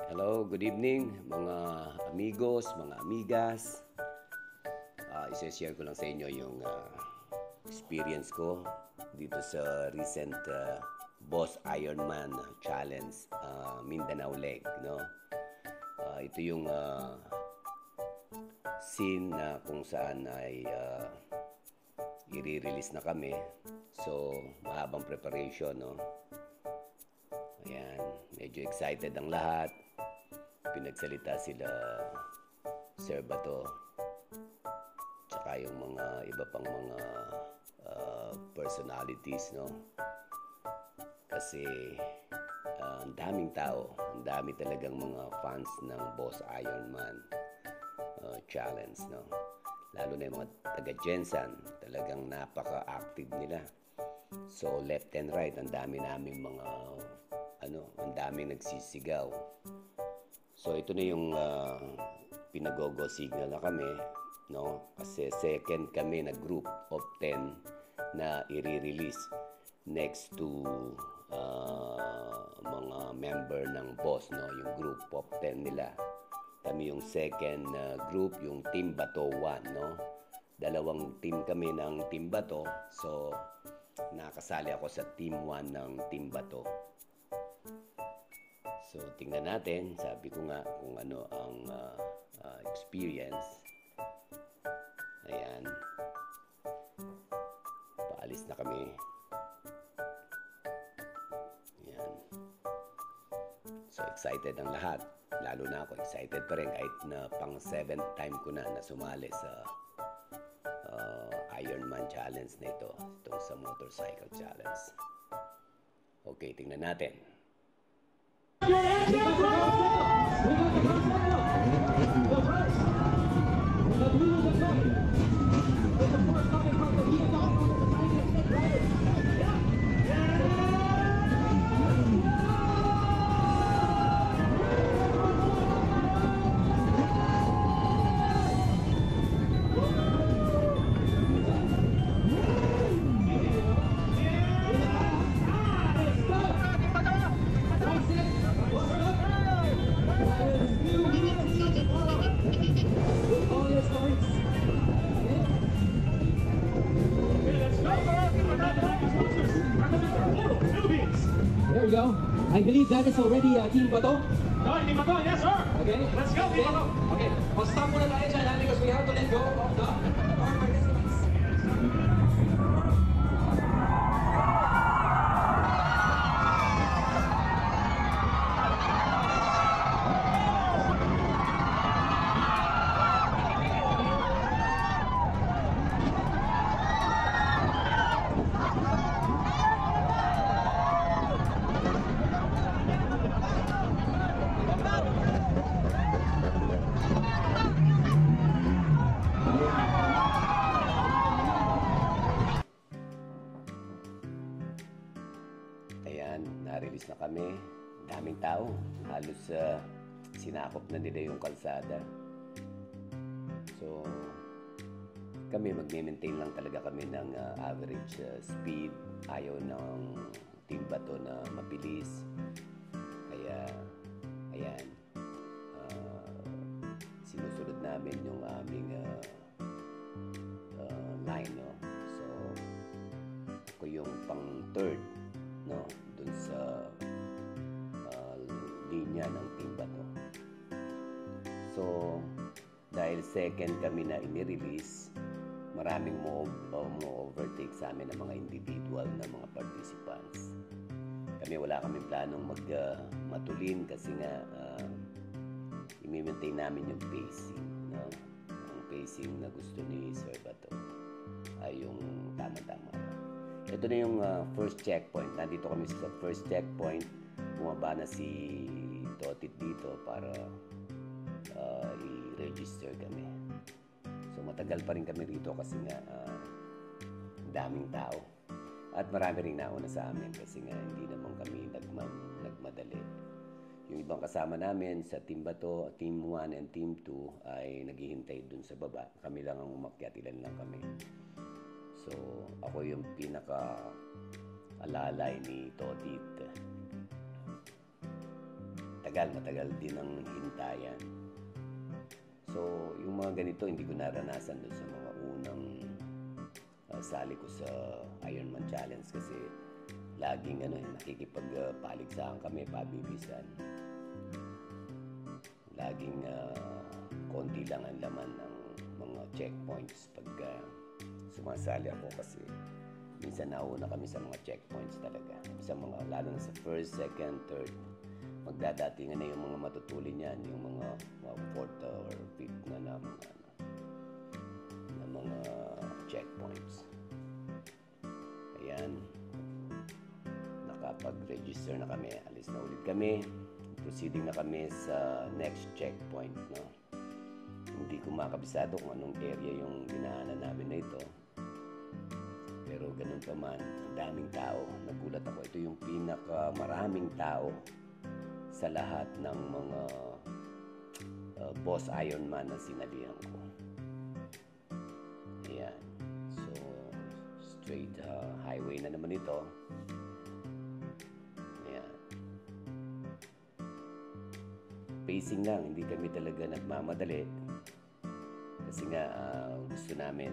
Hello, good evening mga amigos, mga amigas. Isa-share ko lang sa inyo yung experience ko dito sa recent Boss Ironman Challenge Mindanao Leg, no? Ito yung scene na kung saan ay i-release na kami. So, mahabang preparation, no? Ayan, medyo excited ang lahat. Pinagsalita sila Sir Bato, tsaka yung mga iba pang mga personalities, no? Kasi ang daming tao, ang dami talagang mga fans ng Boss Ironman Challenge, no? Lalo na yung mga taga Jensan, talagang napaka-active nila. So left and right, ang dami naming mga ang daming nagsisigaw. So ito na yung pinagogo signal na kami, no? Kasi second kami na group of 10 na i-release next to mga member ng boss, no? Yung group of 10 nila. Kami yung second group, yung Team Bato 1, no? Dalawang team kami ng Team Bato. So nakasali ako sa Team 1 ng Team Bato. So, tingnan natin. Sabi ko nga kung ano ang experience. Ayan. Paalis na kami. Ayan. So, excited ang lahat. Lalo na ako, excited pa rin kahit na pang 7th time ko na sumali sa Ironman Challenge na ito. Itong sa Motorcycle Challenge. Okay, tingnan natin. There we go. I believe that is already Team Bato. No, Team Bato, yes sir. Okay. Let's go, Team Bato. Okay. Stop muna tayo dyan because we have to let go of the participants. Ayan, na-release na kami. Daming tao. Halos sinakop na nila yung kalsada. So, kami mag-maintain lang talaga kami ng average speed. Ayaw ng Team Bato na mabilis. Kaya, ayan, sinusunod namin yung aming line, no? So, ako yung pang third, no, dun sa linya ng Team Bato. So, dahil second kami na inirelease, maraming mo overtake sa amin ng mga individual na mga participants. Wala kami planong matulin kasi nga i-maintain namin yung pacing, no? Ang pacing na gusto ni Sir Bato ay yung tama-tama. Ito na yung first checkpoint. Nandito kami sa first checkpoint. Bumaba na si Totit dito para i-register kami. So matagal pa rin kami rito kasi nga daming tao. At marami rin nauna sa amin kasi nga hindi naman kami nagmadali. Yung ibang kasama namin sa Team Bato, Team 1 and Team 2 ay naghihintay dun sa baba. Kami lang ang umakyat, ilan lang kami. So, ako yung pinaka-alalay ni Totit. matagal din ang hintayan. So, yung mga ganito hindi ko naranasan doon sa mga unang sali ko sa Ironman Challenge kasi laging nakikipagpaligsahan kami, pabibisan. Laging konti lang ang laman ng mga checkpoints pag sumasali ako kasi minsan nauna kami sa mga checkpoints talaga. Sa mga, lalo na sa first, second, third, magdadatingan na yung mga matutulin niyan, yung mga fourth or fifth na mga checkpoints. Ayan, nakapag-register na kami, alis na ulit kami, proceeding na kami sa next checkpoint, no? Hindi ko makabisado kung anong area yung dinaanan namin na ito. Pero ganun pa man, ang daming tao. Nagulat ako. Ito yung pinakamaraming tao sa lahat ng mga boss Ironman na sinalihan ko. Ayan. So, straight highway na naman ito. Ayan. Pacing lang. Hindi kami talaga nagmamadali. Kasi nga, gusto namin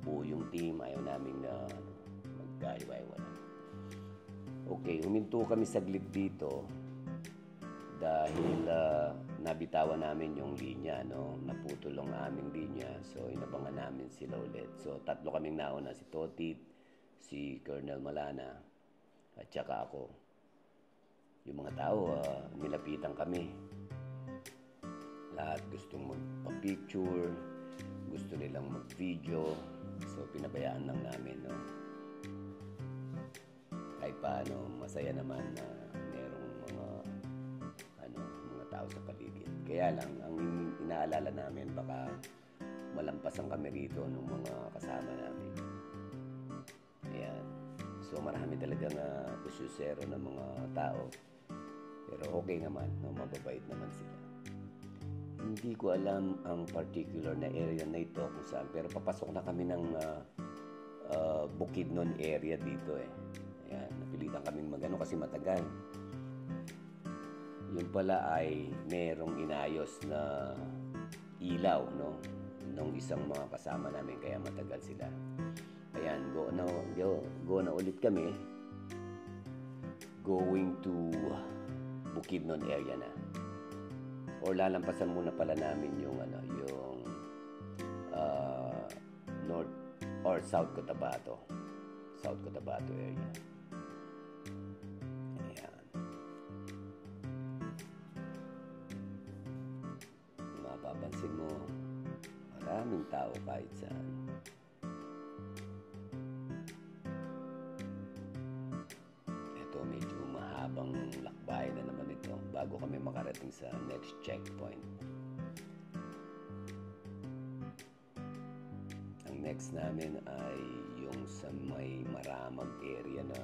buo yung team. Ayaw namin magkaiwaiwala. Okay, huminto kami saglit dito dahil nabitawan namin yung linya, no? Naputol ang aming linya. So, inabangan namin sila ulit. So, tatlo kaming nauna. Si Totit, si Colonel Malana, at saka ako. Yung mga tao, nilapitan kami. Lahat gustong magpa-picture, gusto nilang mag-video. So, pinabayaan lang namin, no? Kahit paano, masaya naman na merong mga tao sa paligid. Kaya lang, ang inaalala namin, baka malampasan kami rito ng mga kasama namin. Ayan. So, marami talagang pusyusero ng mga tao. Pero okay naman, no? Mababait naman sila. Hindi ko alam ang particular na area na ito kung saan. Pero papasok na kami ng Bukidnon area dito eh. Ayan, napilitan kaming magano kasi matagal. Yun pala ay merong inayos na ilaw, no? Nung isang mga kasama namin kaya matagal sila. Ayan, go na ulit kami. Going to Bukidnon area na. Or lalampasan muna pala namin yung North or South Cotabato. South Cotabato area. Ayan. Mapapansin mo, maraming tao kahit saan. Ito, medyo mahabang lakbay na naman ito bago kami makarating sa next checkpoint. Ang next namin ay yung sa may Maramag area na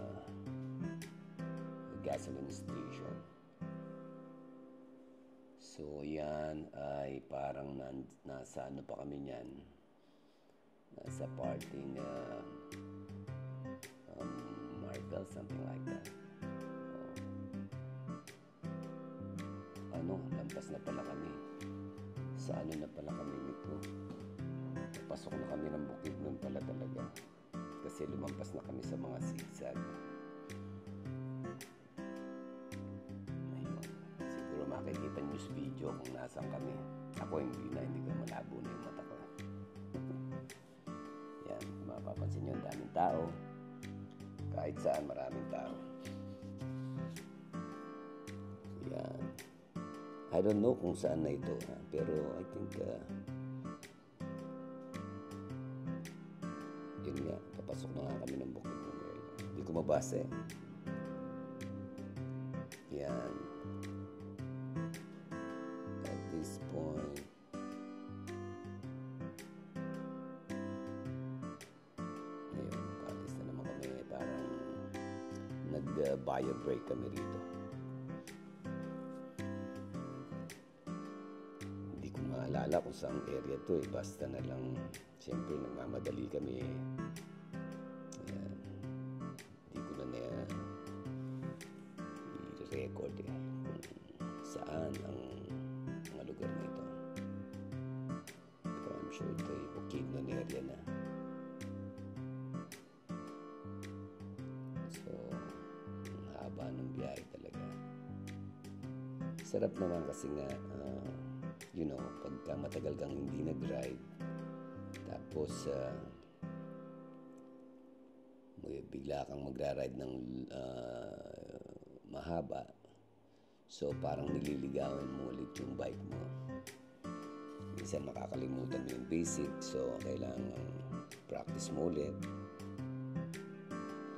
gasoline station. So yan ay parang nasa ano pa kami niyan, nasa parting Marvel, something like that. Lampas na pala kami. Sa ano na pala kami nito. Pasok na kami ng Bukidnon pala talaga. Kasi lumampas na kami sa mga zigzag. Ayun. Siguro makikita nyo sa video kung nasan kami. Ako hindi ko malabo na yung mata ko. Yan, mapapansin nyo, ang daming tao. Kahit saan, maraming tao. Yan. I don't know kung saan na ito, pero I think yun nga, papasok na nga kami ng Bukidnon area. Hindi ko mabasa eh. Yan. At this point, ayun, paalis na naman kami. Parang nag-bio break kami rito. Maalala kung saan area to eh. Basta na lang, siyempre nagmamadali kami eh. Ayan. Hindi ko na i-record eh. saan ang mga lugar na ito. Pero I'm sure ito ay Bukidnon area na. So, ang haba ng biyahe talaga. Sarap naman kasi nga, pagka matagal kang hindi nag-ride, tapos bigla kang magra-ride ng mahaba, so parang nililigawan mo ulit yung bike mo. Minsan makakalimutan mo yung basic, so kailangan practice mo ulit.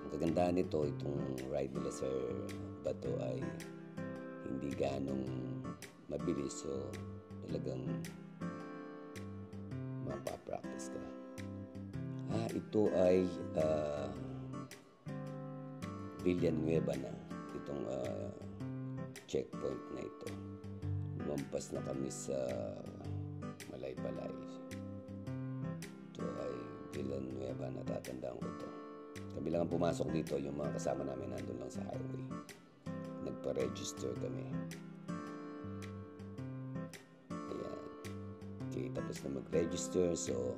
Ang kagandahan nito, itong ride nila Sir Bato ay hindi ganong mabilis, so talagang mapapractice ka. Ito ay Villanueva na itong checkpoint na ito. Lumampas na kami sa Malaybalay. Ito ay Villanueva, natatandaan ko ito. Kami lang ang pumasok dito, yung mga kasama namin nandun lang sa highway. Nagpa-register kami. Ayan. Okay, tapos na mag-register, so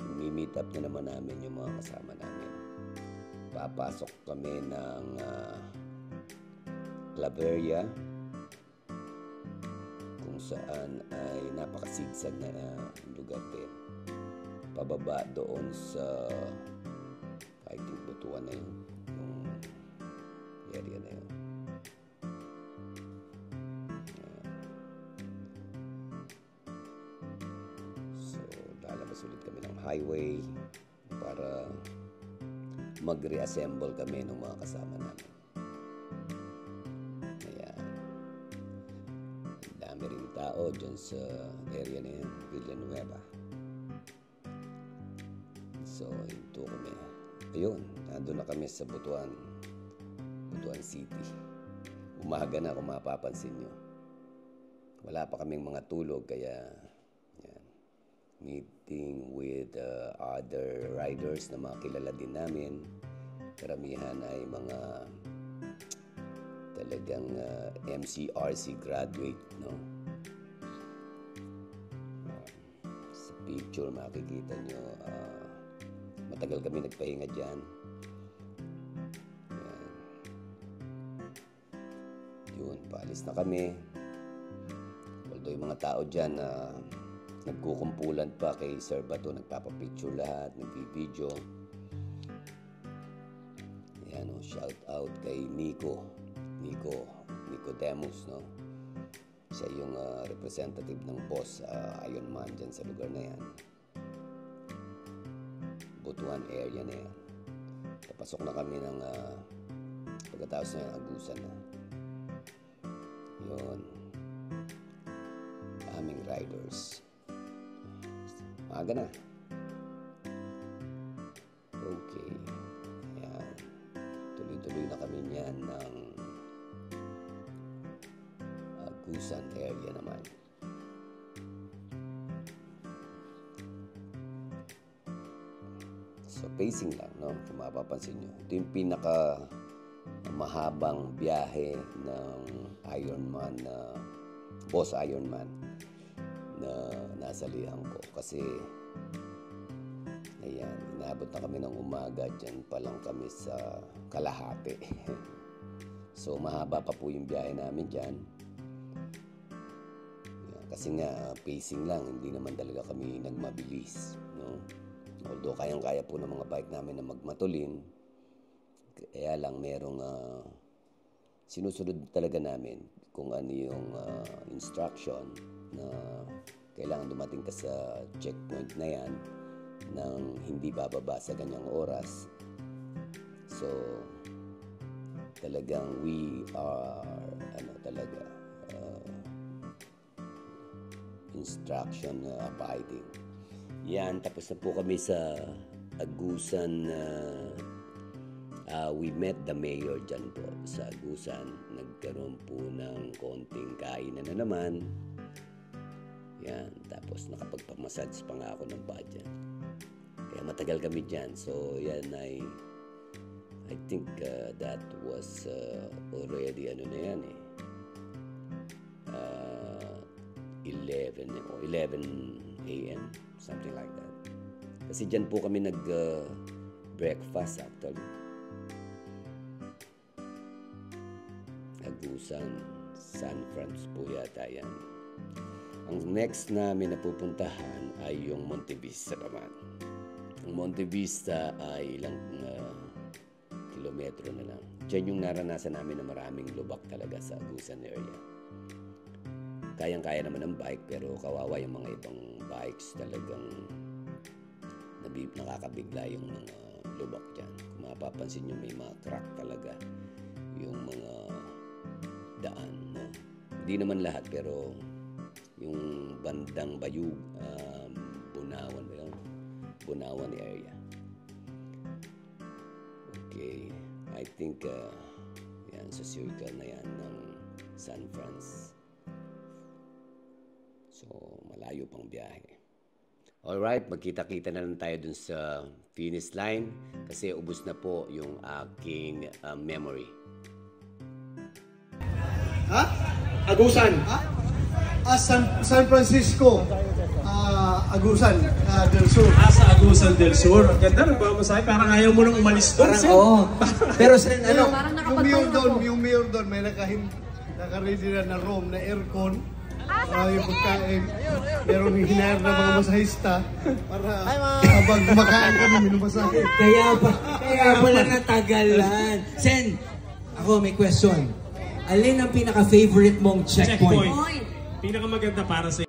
mi-meet up na naman namin yung mga kasama namin. Papasok kami ng Claveria, kung saan ay napakasigsag na lugar din. Pababa doon sa, I think, Butuan na yung area na yun. So, lalabas ulit kami ng highway para mag-reassemble kami ng mga kasama namin. Ayan. Dami rin tao dyan sa area na yun, Villanueva. So, ito kami. Ayun, nandun na kami sa Butuan City. Umaga na kung mapapansin nyo. Wala pa kaming mga tulog, kaya yan, meeting with other riders na mga kilala din namin. Karamihan ay mga talagang MCRC graduate, no? Sa picture makikita nyo, matagal kami nagpahinga dyan. Yan. Yun, paalis na kami. Although yung mga tao dyan nagkukumpulan pa kay Sir Bato, nagpapapicture lahat, nagbi-video. Ayan, shout out kay Nico Demus, no? Siya yung representative ng boss Ironman dyan sa lugar na yan. Butuan area na yan. Papasok na kami ng pagkatapos na yung Agusan na. Yun. Aming riders. Maaga na. Okay. Ayan. Tuloy-tuloy na kami niyan ng Agusan area naman. So, pacing lang, no? Kung mapapansin nyo. Ito yung pinaka mahabang biyahe ng Ironman Boss Ironman na nasalihan ko. Kasi, ayan, inabot na kami ng umaga. Dyan pa lang kami sa kalahati. So, mahaba pa po yung biyahe namin dyan. Ayan, kasi nga, pacing lang. Hindi naman talaga kami nagmabilis, no? Although kayang-kaya po ng mga bike namin na magmatulin, kaya lang merong sinusunod talaga namin kung ano yung instruction na kailangan dumating ka sa checkpoint na yan nang hindi bababa sa ganyang oras. So, talagang we are instruction abiding. Yan, tapos na po kami sa Agusan. We met the mayor dyan po sa Agusan. Nagkaroon po ng konting kainan na naman. Yan, tapos nakapagpamassage pa nga ako ng paa dyan. Kaya matagal kami dyan. So, yan I think that was already 11 o 11 a.m. something like that. Kasi dyan po kami breakfast actually. Agusan, San Francisco po yata yan. Ang next namin na pupuntahan ay yung Monte Vista naman. Ang Monte Vista ay ilang kilometro na lang. Diyan yung naranasan namin na maraming lubak talaga sa Agusan area. Kayang-kaya naman ang bike pero kawawa yung mga ibang bikes talagang nakakabigla yung mga lubak dyan. Kung mapapansin nyo may mga crack talaga yung mga daan. No? Hindi naman lahat pero yung bandang Bayug, Bunawan ba yun? Bunawan area. Okay, I think yan sa circle na yan ng San Francisco. So, malayo pang biyahe. Alright, magkita-kita na lang tayo dun sa finish line kasi ubos na po yung aking memory. Ha? Agusan. Ha? San Francisco. Agusan del Sur. Sa Agusan del Sur. Ang ganda, nagpapasay. Parang ayaw mo nang umalis doon. Parang oo. Pero sen, ano? Yung mayor doon, may naka-ready na room na aircon. Yung pagkain. Merong hinayar na mga masahista para habang kumakain kami, minumasahe. Kaya pala natagalan. Sen, ako may question. Alin ang pinaka-favorite mong checkpoint? Pinakamaganda para sa